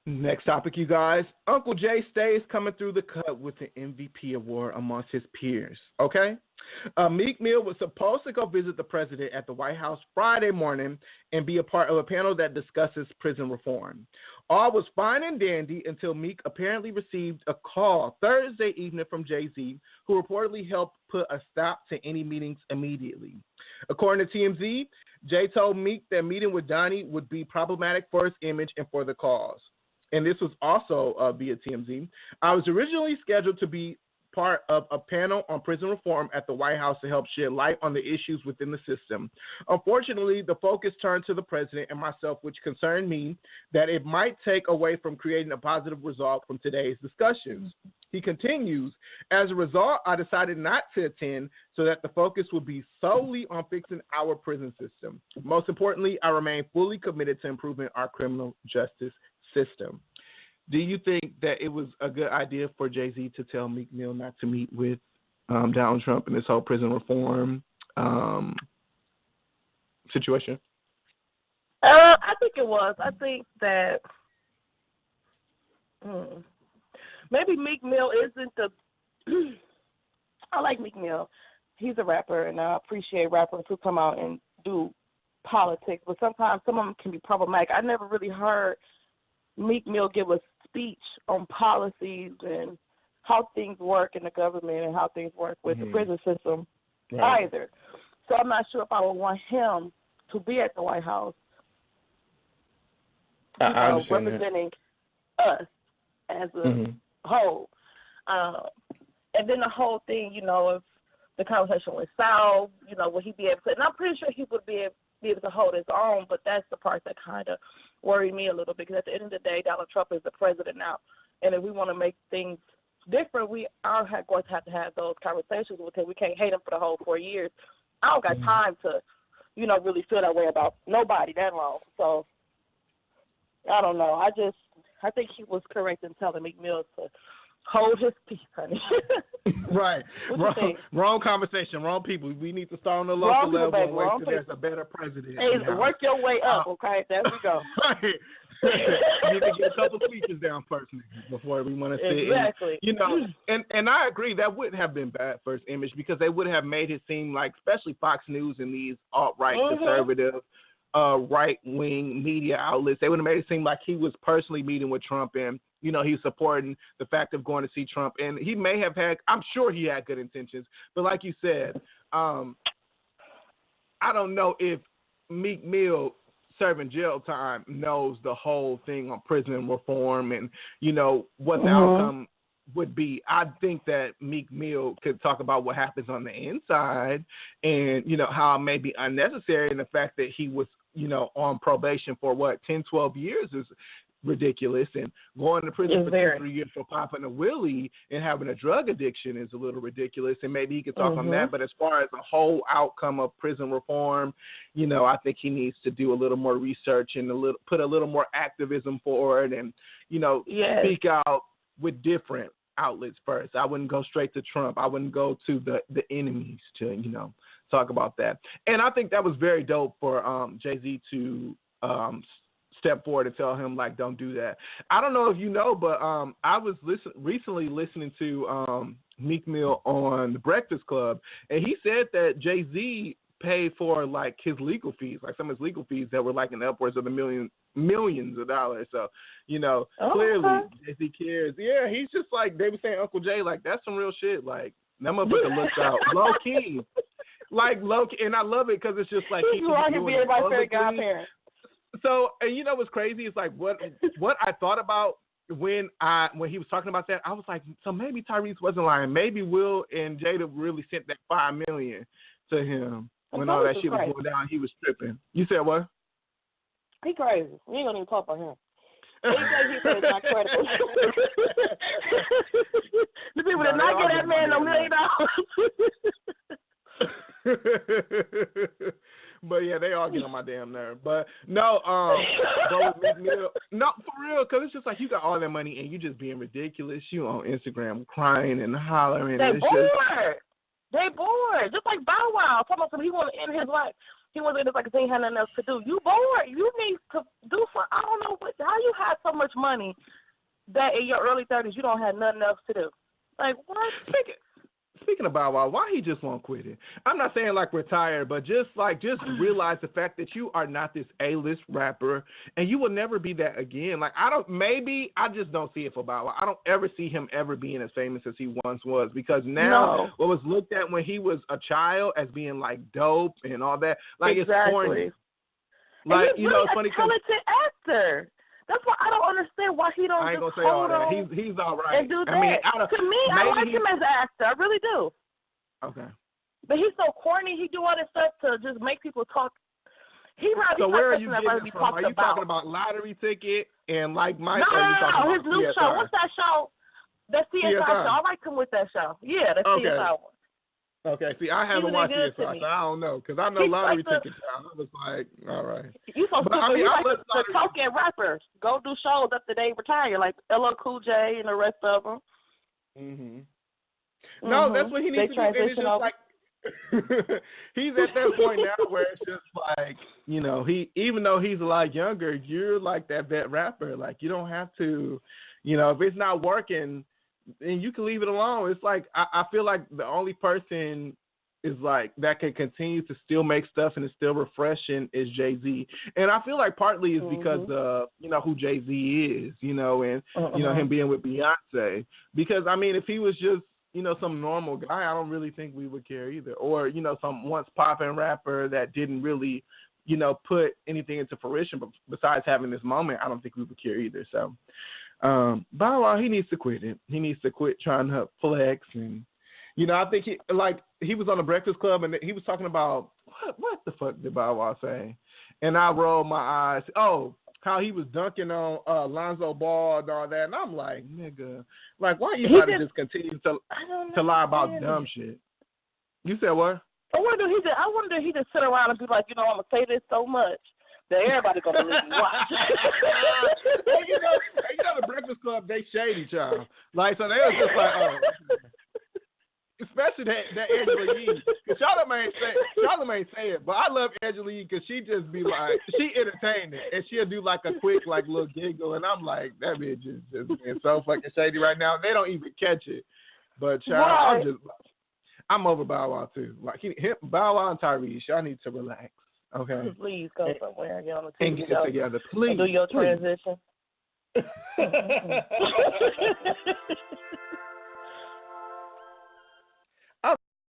Next topic, you guys. Uncle Jay stays coming through the cut with an MVP award amongst his peers. Okay? Meek Mill was supposed to go visit the president at the White House Friday morning and be a part of a panel that discusses prison reform. All was fine and dandy until Meek apparently received a call Thursday evening from Jay-Z, who reportedly helped put a stop to any meetings immediately. According to TMZ, Jay told Meek that meeting with Donnie would be problematic for his image and for the cause. And this was also via TMZ. I was originally scheduled to be part of a panel on prison reform at the White House to help shed light on the issues within the system. Unfortunately, the focus turned to the president and myself, which concerned me that it might take away from creating a positive result from today's discussions. He continues, as a result, I decided not to attend so that the focus would be solely on fixing our prison system. Most importantly, I remain fully committed to improving our criminal justice system. Do you think that it was a good idea for Jay-Z to tell Meek Mill not to meet with Donald Trump in this whole prison reform situation? I think it was. I think that maybe Meek Mill isn't the. I like Meek Mill. He's a rapper, and I appreciate rappers who come out and do politics. But sometimes some of them can be problematic. I never really heard Meek Mill give a speech on policies and how things work in the government and how things work with the prison system either. So I'm not sure if I would want him to be at the White House, representing us as a whole. And then the whole thing, if the conversation went south, would he be able to? And I'm pretty sure he would be able to hold his own, but that's the part that kind of worried me a little bit, because at the end of the day, Donald Trump is the president now, and if we want to make things different, we are going to have those conversations with him. We can't hate him for the whole 4 years. I don't got time to, really feel that way about nobody that long. So I don't know. I think he was correct in telling Meek Mill to hold his peace, honey. Right. Wrong conversation, wrong people. We need to start on the local level and wait till there's a better president. Hey, work your way up, okay? There we go. Right. You need to get a couple speeches down first before we want to sit. Exactly. And I agree that wouldn't have been bad for his image, because they would have made it seem like, especially Fox News and these alt-right conservative right-wing media outlets, they would have made it seem like he was personally meeting with Trump and he's supporting the fact of going to see Trump. And he may have I'm sure he had good intentions. But like you said, I don't know if Meek Mill serving jail time knows the whole thing on prison reform and, what the outcome would be. I think that Meek Mill could talk about what happens on the inside and, how it may be unnecessary. And the fact that he was, on probation for 10, 12 years is ridiculous, and going to prison for 2, 3 years for popping a willy and having a drug addiction is a little ridiculous, and maybe he could talk on that. But as far as the whole outcome of prison reform, I think he needs to do a little more research and put a little more activism forward and, speak out with different outlets first. I wouldn't go straight to Trump. I wouldn't go to the enemies to, talk about that. And I think that was very dope for Jay-Z to step forward and tell him, like, don't do that. I don't know if you know, but I was recently listening to Meek Mill on The Breakfast Club, and he said that Jay-Z paid for, like, his legal fees, like some of his legal fees that were, like, in the upwards of the millions of dollars. So, clearly Jay-Z cares. Yeah, he's just like, they were saying Uncle Jay, like, that's some real shit. Like, that motherfucker looks out low-key. Like, low-key. And I love it because it's just like, he's like to be my favorite godparent. So, and what's crazy is, like, what I thought about when he was talking about that, I was like, so maybe Tyrese wasn't lying. Maybe Will and Jada really sent that $5 million to him when all that shit was going down. He was tripping. You said what? He crazy. We ain't gonna even talk about him. He said it's not credible. The people did not get that man $1 million. But yeah, they all get on my damn nerve. But no, bro, Meek Mill, no, for real, because it's just like you got all that money and you just being ridiculous. You on Instagram crying and hollering. They bored. They bored. Just like Bow Wow. Talking about something he want to end his life. He wasn't just like he ain't had nothing else to do. You bored. You need to do something. I don't know how you had so much money that in your early 30s you don't have nothing else to do. Like, what? Speaking of Bow Wow, why he just won't quit it? I'm not saying like retire, but just realize the fact that you are not this A-list rapper and you will never be that again. Like I just don't see it for Bow Wow. I don't ever see him ever being as famous as he once was because now what was looked at when he was a child as being like dope and all that, like it's corny. Like he's really it's funny. Talented actor. That's why I don't understand why he don't. I ain't gonna say all that. He's all right. And do that. I mean, to me, I like him as an actor. I really do. Okay. But he's so corny. He do all this stuff to just make people talk. So where are you getting it from? Are you talking about Lottery Ticket and like Mike? No, his new show. What's that show? The CSI show. I like him with that show. Yeah, the CSI one. Okay, see, I haven't watched CSI, so I don't know, because I know Lottery Ticket. I was like, all right. You so stupid. I mean, like the talking rappers go do shows after they retire, like LL Cool J and the rest of them. No, that's what he needs to do. And it's just like, he's at that point now where it's just like, you know, even though he's a lot younger, you're like that vet rapper. Like, you don't have to, you know, if it's not working, and you can leave it alone. It's like I feel like the only person is like that can continue to still make stuff and it's still refreshing is Jay-Z. And I feel like partly is because of, you know, who Jay-Z is, you know, and you know, him being with Beyonce. Because I mean, if he was just, you know, some normal guy, I don't really think we would care either. Or, you know, some once popping rapper that didn't really, you know, put anything into fruition, but besides having this moment, I don't think we would care either. So Bow Wow, he needs to quit it. He needs to quit trying to flex, and you know, I think he was on the Breakfast Club and he was talking about what the fuck did Bow Wow say? And I rolled my eyes. Oh, how he was dunking on Lonzo Ball and all that, and I'm like, nigga, like why you trying to just continue to lie about dumb shit? You said what? I wonder he just sit around and be like, you know, I'm gonna say this so much that everybody gonna really watch. you know, the Breakfast Club, they shady, child. Like, so they was just like, oh. Especially that Angela Yee. Because Charlamagne ain't say it, but I love Angela Yee because she just be like, she entertained it. And she'll do like a quick, like, little giggle. And I'm like, that bitch is just being so fucking shady right now. They don't even catch it. But, child, I'm over Bow Wow, too. Like, Bow Wow and Tyrese, y'all need to relax. Okay. Please go somewhere and get on the TV and get it together, please. And do your transition.